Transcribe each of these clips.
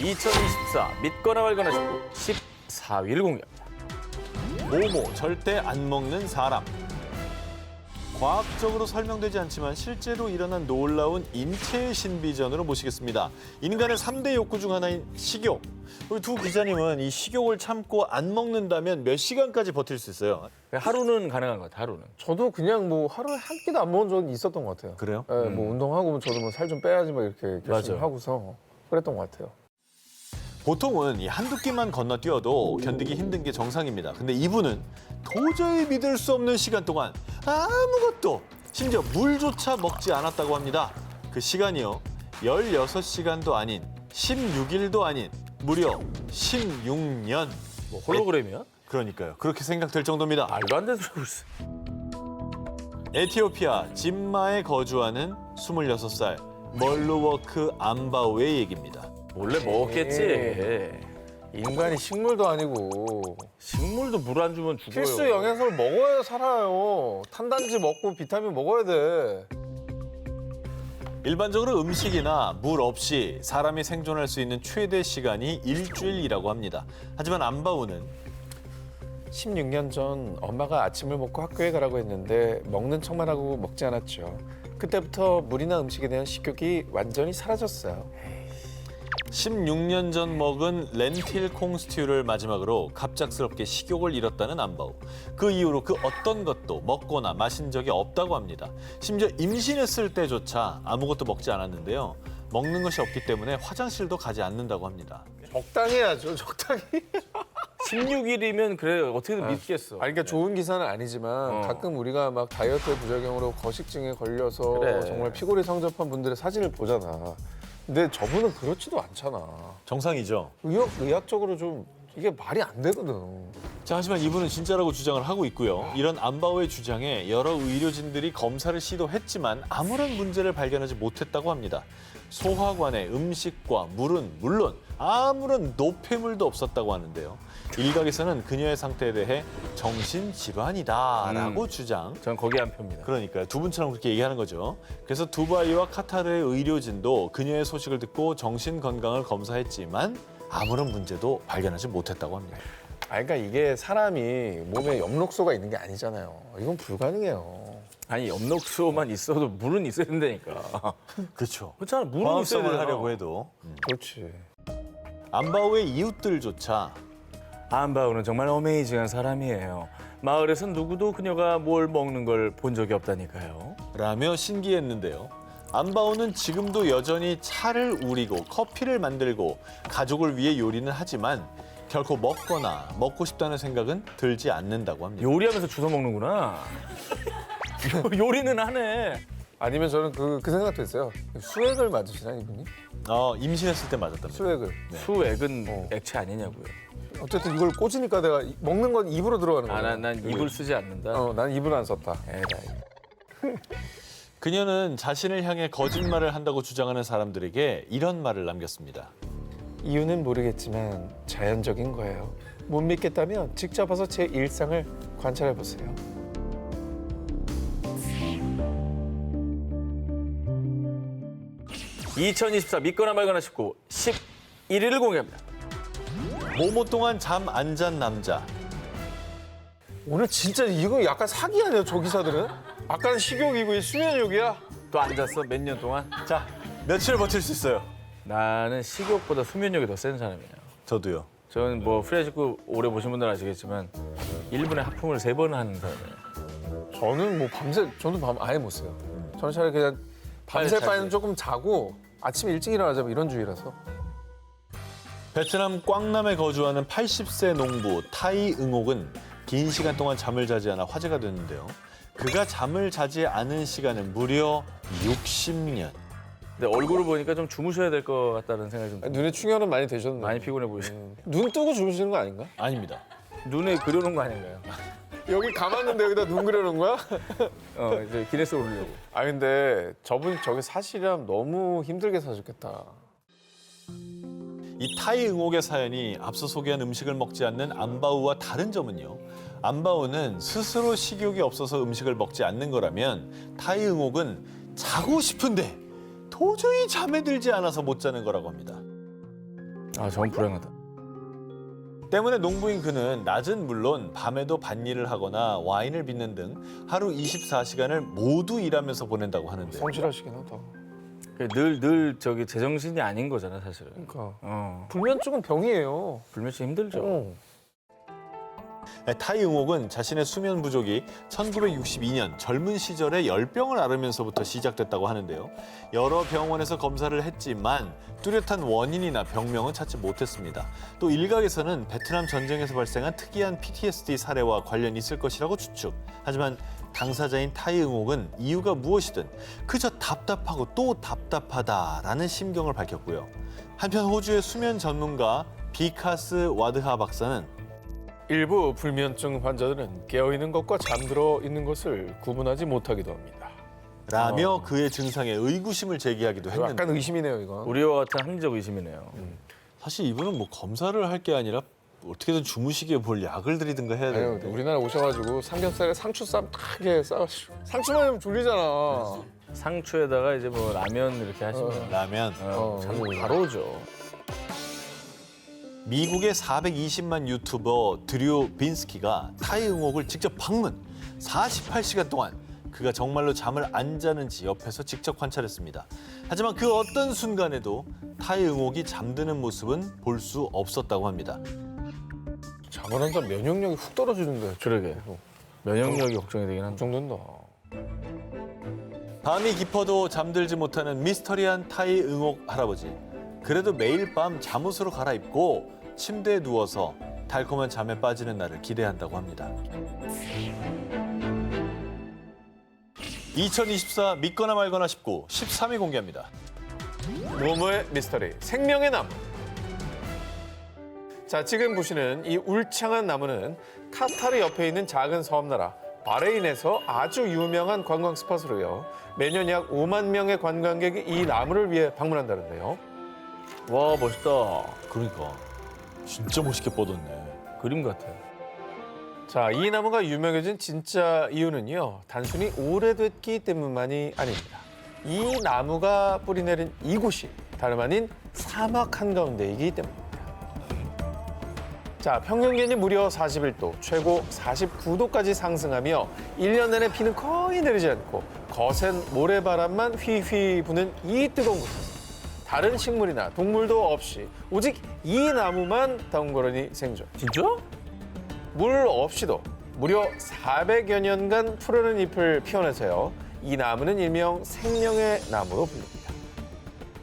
2024 믿거나 말거나 싶고 14위를 공개합니다. 모모 절대 안 먹는 사람. 과학적으로 설명되지 않지만 실제로 일어난 놀라운 인체의 신비전으로 모시겠습니다. 인간의 3대 욕구 중 하나인 식욕. 우리 두 기자님은 이 식욕을 참고 안 먹는다면 몇 시간까지 버틸 수 있어요? 하루는 가능한 것 같아요, 하루는. 저도 그냥 뭐 하루에 한 끼도 안 먹은 적은 있었던 것 같아요. 그래요? 네, 뭐 운동하고 저도 뭐 살 좀 빼야지 막 이렇게 결심하고서 그랬던 것 같아요. 보통은 이 한두 끼만 건너뛰어도 견디기 힘든 게 정상입니다. 근데 이분은 도저히 믿을 수 없는 시간 동안 아무것도, 심지어 물조차 먹지 않았다고 합니다. 그 시간이요, 16시간도 아닌 16일도 아닌 무려 16년. 뭐 홀로그램이야? 그러니까요. 그렇게 생각될 정도입니다. 말도 안 되는 소리를 있어. 에티오피아 짐마에 거주하는 26살 멀루워크 암바오의 얘기입니다. 몰래 먹었겠지. 인간이 식물도 아니고 식물도 물 안 주면 죽어요. 필수 영양소를 먹어야 살아요. 탄단지 먹고 비타민 먹어야 돼. 일반적으로 음식이나 물 없이 사람이 생존할 수 있는 최대 시간이 일주일이라고 합니다. 하지만 암바오는 16년 전 엄마가 아침을 먹고 학교에 가라고 했는데 먹는 척만 하고 먹지 않았죠. 그때부터 물이나 음식에 대한 식욕이 완전히 사라졌어요. 16년 전 먹은 렌틸 콩 스튜를 마지막으로 갑작스럽게 식욕을 잃었다는 암바오. 그 이후로 그 어떤 것도 먹거나 마신 적이 없다고 합니다. 심지어 임신했을 때조차 아무것도 먹지 않았는데요. 먹는 것이 없기 때문에 화장실도 가지 않는다고 합니다. 적당히 해야죠, 적당히. 16일이면 그래 어떻게든 믿겠어. 아니, 그러니까 좋은 기사는 아니지만 가끔 우리가 막 다이어트 부작용으로 거식증에 걸려서 그래. 정말 피골이 성접한 분들의 사진을 보잖아. 근데 저분은 그렇지도 않잖아. 정상이죠. 의학적으로 좀 이게 말이 안 되거든. 자, 하지만 이분은 진짜라고 주장을 하고 있고요. 이런 암바오의 주장에 여러 의료진들이 검사를 시도했지만 아무런 문제를 발견하지 못했다고 합니다. 소화관에 음식과 물은 물론 아무런 노폐물도 없었다고 하는데요. 일각에서는 그녀의 상태에 대해 정신질환이다라고 주장. 전 거기 한 표입니다. 그러니까요. 두 분처럼 그렇게 얘기하는 거죠. 그래서 두바이와 카타르의 의료진도 그녀의 소식을 듣고 정신 건강을 검사했지만 아무런 문제도 발견하지 못했다고 합니다. 아니, 그러니까 이게 사람이 몸에 엽록소가 있는 게 아니잖아요. 이건 불가능해요. 아니 엽록소만 있어도 물은 있어야 된다니까. 그렇죠. 그렇잖아, 물은 있어야 화학성을 되잖아. 하려고 해도. 그렇지. 암바오의 이웃들조차 암바오는 정말 어메이징한 사람이에요. 마을에선 누구도 그녀가 뭘 먹는 걸 본 적이 없다니까요. 라며 신기했는데요. 암바오는 지금도 여전히 차를 우리고 커피를 만들고 가족을 위해 요리는 하지만 결코 먹거나 먹고 싶다는 생각은 들지 않는다고 합니다. 요리하면서 주워 먹는구나. 요리는 하네. 아니면 저는 그 생각도 했어요. 수액을 맞으시나 이분이? 임신했을 때 맞았답니다. 수액을. 수액은 액체 아니냐고요. 어쨌든 이걸 꽂으니까 내가 먹는 건 입으로 들어가는 거야. 난 입을 쓰지 않는다. 난 입을 안 썼다. 에라이. 그녀는 자신을 향해 거짓말을 한다고 주장하는 사람들에게 이런 말을 남겼습니다. 이유는 모르겠지만 자연적인 거예요. 못 믿겠다면 직접 와서 제 일상을 관찰해 보세요. (2024) 믿거나 말거나 싶고 11위를 공개합니다. 모모 동안 잠 안 잔 남자. 오늘 진짜 이거 약간 사기 아니야, 저 기사들은? 아까는 식욕이고 이 수면욕이야? 또 앉았어 몇 년 동안? 자, 며칠 버틸 수 있어요? 나는 식욕보다 수면력이 더 센 사람이에요. 저도요. 저는 뭐 프리축구 오래 보신 분들 아시겠지만 1분에 하품을 3번 하는 사람이에요. 저는 뭐 저는 밤 아예 못 써요. 저는 차라리 그냥 밤새 빨리 바에는 자지. 조금 자고 아침에 일찍 일어나자 뭐 이런 주의라서. 베트남 꽝남에 거주하는 80세 농부 타이 응옥은 긴 시간 동안 잠을 자지 않아 화제가 됐는데요. 그가 잠을 자지 않은 시간은 무려 60년. 근데 얼굴을 보니까 좀 주무셔야 될 것 같다는 생각이 좀 눈에 충혈은 많이 되셨는데. 많이 피곤해 보이시죠. 눈 뜨고 주무시는 거 아닌가? 아닙니다. 눈에 그려놓은 거 아닌가요? 여기 감았는데 여기다 눈 그려놓은 거야? 이제 기네스 오르려고. 아 근데 저분 저기 사시려면 너무 힘들게 사셨겠다. 이 타이 응옥의 사연이 앞서 소개한 음식을 먹지 않는 암바우와 다른 점은요. 암바우는 스스로 식욕이 없어서 음식을 먹지 않는 거라면 타이 응옥은 자고 싶은데 도저히 잠에 들지 않아서 못 자는 거라고 합니다. 아, 정말 불행하다. 때문에 농부인 그는 낮은 물론 밤에도 밭일을 하거나 와인을 빚는 등 하루 24시간을 모두 일하면서 보낸다고 하는데 성실하시긴 하다. 늘 저기 제정신이 아닌 거잖아, 사실은. 그러니까 불면증은 병이에요. 불면증 힘들죠. 어. 타이응옥은 자신의 수면 부족이 1962년 젊은 시절에 열병을 앓으면서부터 시작됐다고 하는데요. 여러 병원에서 검사를 했지만 뚜렷한 원인이나 병명은 찾지 못했습니다. 또 일각에서는 베트남 전쟁에서 발생한 특이한 PTSD 사례와 관련이 있을 것이라고 추측. 하지만 당사자인 타이응옥은 이유가 무엇이든 그저 답답하고 또 답답하다라는 심경을 밝혔고요. 한편 호주의 수면 전문가 비카스 와드하 박사는 일부 불면증 환자들은 깨어있는 것과 잠들어 있는 것을 구분하지 못하기도 합니다. 라며 그의 증상에 의구심을 제기하기도 했는데 약간 의심이네요, 이건. 우리와 같은 합리적 의심이네요. 사실 이분은 뭐 검사를 할 게 아니라 어떻게든 주무시기에 뭘 약을 드리든가 해야 아유, 되는데 우리나라 오셔가지고 삼겹살에 상추쌈 탁게 싸가지고 상추만 하면 졸리잖아. 상추에다가 이제 뭐 라면 이렇게 하시면 라면 참 바로 오죠. 미국의 420만 유튜버 드류 빈스키가 타이응옥을 직접 방문 48시간 동안 그가 정말로 잠을 안 자는지 옆에서 직접 관찰했습니다. 하지만 그 어떤 순간에도 타이응옥이 잠드는 모습은 볼 수 없었다고 합니다. 잠을 안 자면 면역력이 훅 떨어지는데. 그러게. 면역력이 걱정이 되긴 한다. 걱정된다. 밤이 깊어도 잠들지 못하는 미스터리한 타이응옥 할아버지. 그래도 매일 밤 잠옷으로 갈아입고 침대에 누워서 달콤한 잠에 빠지는 날을 기대한다고 합니다. 2024 믿거나 말거나 19, 13위 공개합니다. 모모의 미스터리, 생명의 나무. 자, 지금 보시는 이 울창한 나무는 카타르 옆에 있는 작은 섬나라 바레인에서 아주 유명한 관광 스팟으로요. 매년 약 5만 명의 관광객이 이 나무를 위해 방문한다는데요. 와, 멋있다. 그러니까 진짜 멋있게 뻗었네. 그림 같아. 자, 이 나무가 유명해진 진짜 이유는요. 단순히 오래됐기 때문만이 아닙니다. 이 나무가 뿌리내린 이곳이 다름 아닌 사막 한가운데이기 때문입니다. 자, 평년 기온이 무려 41도, 최고 49도까지 상승하며 1년 내내 비는 거의 내리지 않고 거센 모래바람만 휘휘 부는 이 뜨거운 곳에서 다른 식물이나 동물도 없이 오직 이 나무만 덩그러니 생존. 진짜? 물 없이도 무려 400여 년간 푸르른 잎을 피워내서요. 이 나무는 일명 생명의 나무로 불립니다.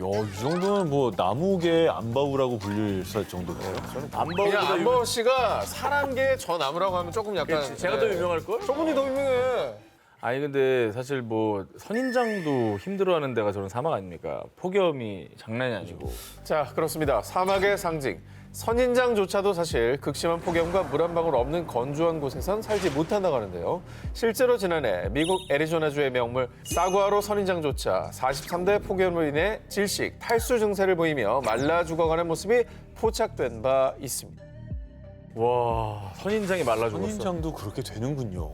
야, 이 정도면 뭐 나무계 안바우라고 불릴 정도네요. 안 그냥 봐도 안버우 씨가 사람계 저 나무라고 하면 조금 약간 제가 더 유명할걸? 저분이 더 유명해. 아니 근데 사실 뭐 선인장도 힘들어하는 데가 저런 사막 아닙니까? 폭염이 장난이 아니고. 자, 그렇습니다. 사막의 상징. 선인장조차도 사실 극심한 폭염과 물 한 방울 없는 건조한 곳에선 살지 못한다고 하는데요. 실제로 지난해 미국 애리조나주의 명물 사구아로 선인장조차 43대 폭염으로 인해 질식, 탈수 증세를 보이며 말라 죽어가는 모습이 포착된 바 있습니다. 와, 선인장이 말라 죽었어. 선인장도 그렇게 되는군요.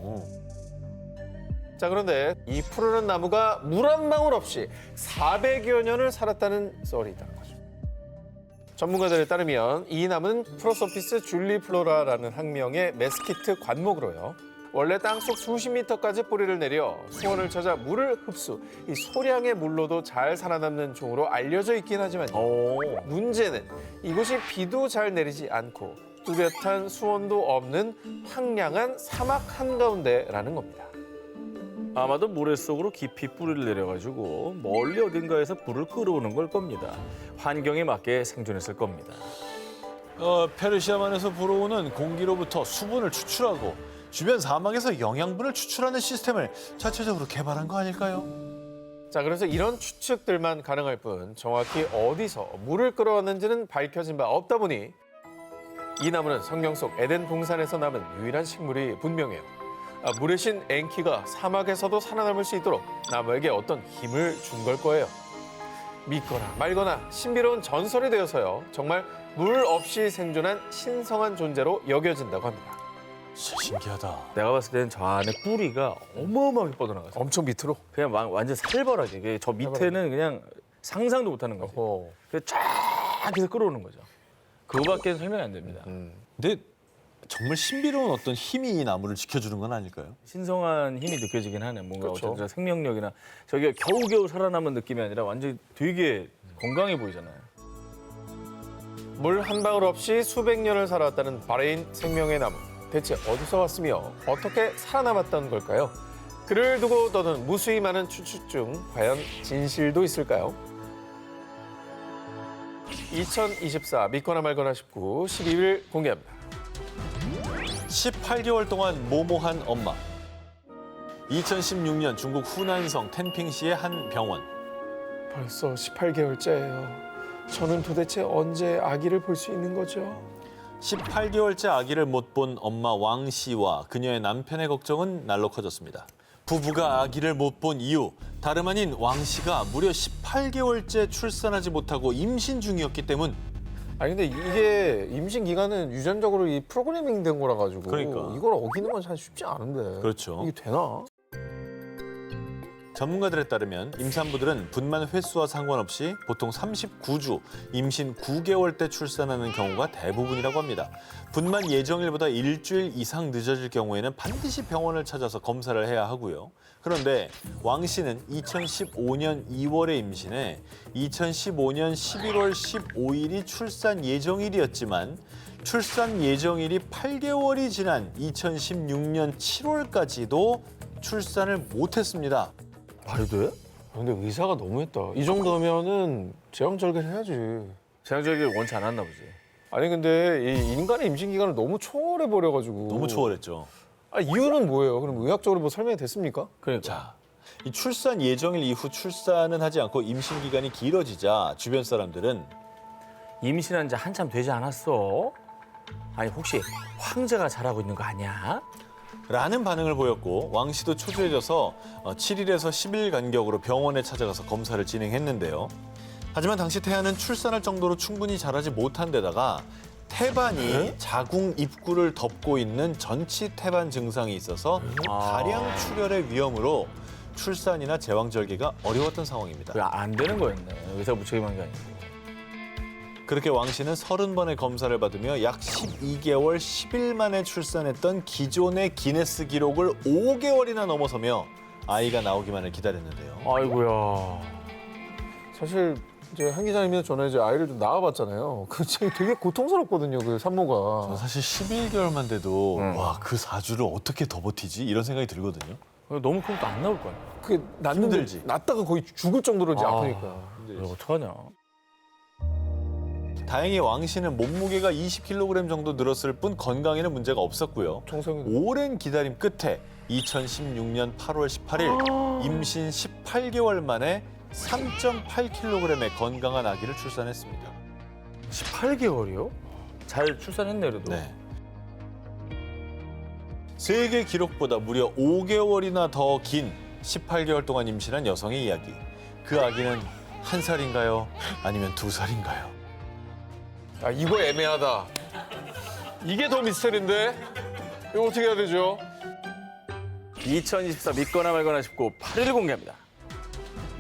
자, 그런데 이 푸르른 나무가 물 한 방울 없이 400여 년을 살았다는 썰이 있다는 거죠. 전문가들에 따르면 이 나무는 프로소피스 줄리플로라라는 학명의 메스키트 관목으로요. 원래 땅속 수십 미터까지 뿌리를 내려 수온을 찾아 물을 흡수, 이 소량의 물로도 잘 살아남는 종으로 알려져 있긴 하지만 오. 문제는 이곳이 비도 잘 내리지 않고 뚜렷한 수온도 없는 황량한 사막 한가운데라는 겁니다. 아마도 모래 속으로 깊이 뿌리를 내려가지고 멀리 어딘가에서 불을 끌어오는 걸 겁니다. 환경에 맞게 생존했을 겁니다. 페르시아만에서 불어오는 공기로부터 수분을 추출하고 주변 사막에서 영양분을 추출하는 시스템을 자체적으로 개발한 거 아닐까요? 자, 그래서 이런 추측들만 가능할 뿐 정확히 어디서 물을 끌어왔는지는 밝혀진 바 없다 보니 이 나무는 성경 속 에덴 동산에서 남은 유일한 식물이 분명해요. 물의 신 엔키가 사막에서도 살아남을 수 있도록 나무에게 어떤 힘을 준 걸 거예요. 믿거나 말거나 신비로운 전설이 되어서요. 정말 물 없이 생존한 신성한 존재로 여겨진다고 합니다. 진짜 신기하다. 내가 봤을 때는 저 안에 뿌리가 어마어마하게 뻗어나갔어. 엄청 밑으로. 그냥 완전 살벌하게. 저 밑에는 그냥 상상도 못하는 거지. 어. 그래서 쫙 해서 끌어오는 거죠. 그거밖에 설명이 안 됩니다. 근데 정말 신비로운 어떤 힘이 이 나무를 지켜주는 건 아닐까요? 신성한 힘이 느껴지긴 하네. 뭔가 그렇죠. 어쨌든 생명력이나 저게 겨우겨우 살아남은 느낌이 아니라 완전히 되게 건강해 보이잖아요. 물 한 방울 없이 수백 년을 살아왔다는 바레인 생명의 나무. 대체 어디서 왔으며 어떻게 살아남았던 걸까요? 그를 두고 떠도는 무수히 많은 추측 중 과연 진실도 있을까요? 2024 믿거나 말거나 19 12일 공개합니다. 18개월 동안 모모한 엄마. 2016년 중국 후난성 텐핑시의 한 병원. 벌써 18개월째예요. 저는 도대체 언제 아기를 볼 수 있는 거죠? 18개월째 아기를 못 본 엄마 왕 씨와 그녀의 남편의 걱정은 날로 커졌습니다. 부부가 아기를 못 본 이유, 다름 아닌 왕 씨가 무려 18개월째 출산하지 못하고 임신 중이었기 때문. 아니 근데 이게 임신 기간은 유전적으로 이 프로그래밍 된 거라 가지고 그러니까. 이걸 어기는 건 참 쉽지 않은데. 그렇죠. 이게 되나? 전문가들에 따르면 임산부들은 분만 횟수와 상관없이 보통 39주, 임신 9개월 때 출산하는 경우가 대부분이라고 합니다. 분만 예정일보다 일주일 이상 늦어질 경우에는 반드시 병원을 찾아서 검사를 해야 하고요. 그런데 왕 씨는 2015년 2월에 임신해 2015년 11월 15일이 출산 예정일이었지만 출산 예정일이 8개월이 지난 2016년 7월까지도 출산을 못했습니다. 말이 돼? 근데 의사가 너무했다. 이 정도면은 제왕절개를 해야지. 제왕절개를 원치 않았나 보지. 아니 근데 이 인간의 임신 기간을 너무 초월해 버려 가지고. 너무 초월했죠. 아, 이유는 뭐예요? 그럼 의학적으로 뭐 설명이 됐습니까? 그러니까. 자, 이 출산 예정일 이후 출산은 하지 않고 임신 기간이 길어지자 주변 사람들은 임신한 지 한참 되지 않았어? 아니 혹시 황제가 잘하고 있는 거 아니야? 라는 반응을 보였고 왕 씨도 초조해져서 7일에서 10일 간격으로 병원에 찾아가서 검사를 진행했는데요. 하지만 당시 태아는 출산할 정도로 충분히 자라지 못한 데다가 태반이 자궁 입구를 덮고 있는 전치 태반 증상이 있어서 다량 출혈의 위험으로 출산이나 제왕절개가 어려웠던 상황입니다. 그게 안 되는 거였네. 의사 무책임한 게 아니고. 그렇게 왕 씨는 30번의 검사를 받으며 약 12개월 10일 만에 출산했던 기존의 기네스 기록을 5개월이나 넘어서며 아이가 나오기만을 기다렸는데요. 아이고야. 사실 이제 한 기자님이 전에 이제 아이를 좀 낳아봤잖아요. 그 진짜 되게 고통스럽거든요. 그 산모가. 사실 11개월만 돼도 응. 와, 그 4주를 어떻게 더 버티지? 이런 생각이 들거든요. 너무 크면 또 안 나올 거야. 그게 낳는데 힘들지. 낳다가 거의 죽을 정도로 이제 아프니까. 이거 어떡하냐. 다행히 왕 씨는 몸무게가 20kg 정도 늘었을 뿐 건강에는 문제가 없었고요. 청소년. 오랜 기다림 끝에 2016년 8월 18일 임신 18개월 만에 3.8kg의 건강한 아기를 출산했습니다. 18개월이요? 잘 출산했네 그래도. 네. 세계 기록보다 무려 5개월이나 더 긴 18개월 동안 임신한 여성의 이야기. 그 아기는 1살인가요? 아니면 2살인가요? 아, 이거 애매하다. 이게 더 미스터리인데? 이거 어떻게 해야 되죠? 2024 믿거나 말거나 싶고 8일 공개합니다.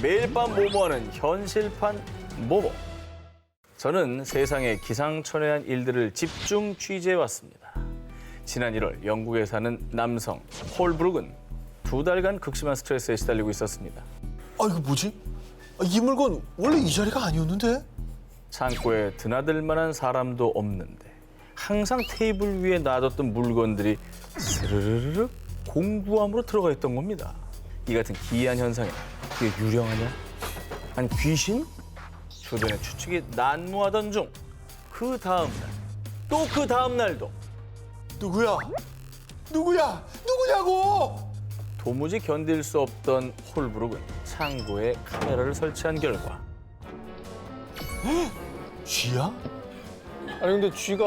매일 밤 모모하는 현실판 모모. 저는 세상의 기상천외한 일들을 집중 취재해왔습니다. 지난 1월 영국에 사는 남성 홀브룩은 2달간 극심한 스트레스에 시달리고 있었습니다. 아, 이거 뭐지? 이 물건 원래 이 자리가 아니었는데? 창고에 드나들 만한 사람도 없는데 항상 테이블 위에 놔뒀던 물건들이 스르르르 공구함으로 들어가 있던 겁니다. 이 같은 기이한 현상에 그게 유령하냐? 아니 귀신? 주변의 추측이 난무하던 중 그 다음 날 또 그 다음 날도 누구야? 누구야? 누구냐고? 도무지 견딜 수 없던 홀브룩은 창고에 카메라를 설치한 결과 쥐야? 아니 근데 쥐가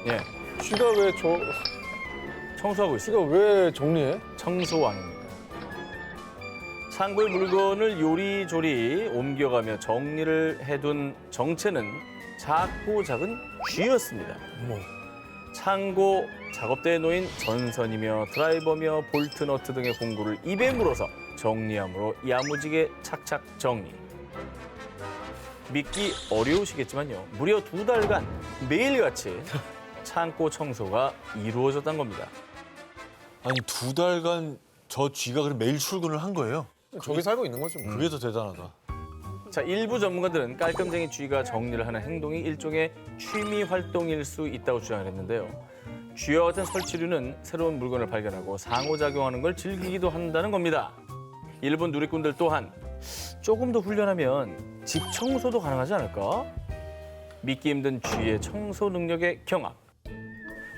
예, 왜 청소하고 있어요. 쥐가 왜 정리해? 청소왕입니다. 창고의 물건을 요리조리 옮겨가며 정리를 해둔 정체는 작고 작은 쥐였습니다. 창고 작업대에 놓인 전선이며 드라이버며 볼트 너트 등의 공구를 입에 물어서 정리함으로 야무지게 착착 정리. 믿기 어려우시겠지만요. 무려 2달간 매일같이 창고 청소가 이루어졌던 겁니다. 아니 2달간 저 쥐가 그럼 매일 출근을 한 거예요? 저기 살고 있는 거죠. 뭐. 그게 더 대단하다. 자, 일부 전문가들은 깔끔쟁이 쥐가 정리를 하는 행동이 일종의 취미 활동일 수 있다고 주장을 했는데요. 쥐와 같은 설치류는 새로운 물건을 발견하고 상호작용하는 걸 즐기기도 한다는 겁니다. 일본 누리꾼들 또한 조금 더 훈련하면 집 청소도 가능하지 않을까? 믿기 힘든 쥐의 청소 능력의 경악.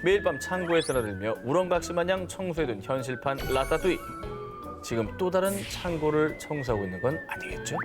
매일 밤 창고에 드나들며 우렁각시 마냥 청소해둔 현실판 라따뚜이. 지금 또 다른 창고를 청소하고 있는 건 아니겠죠?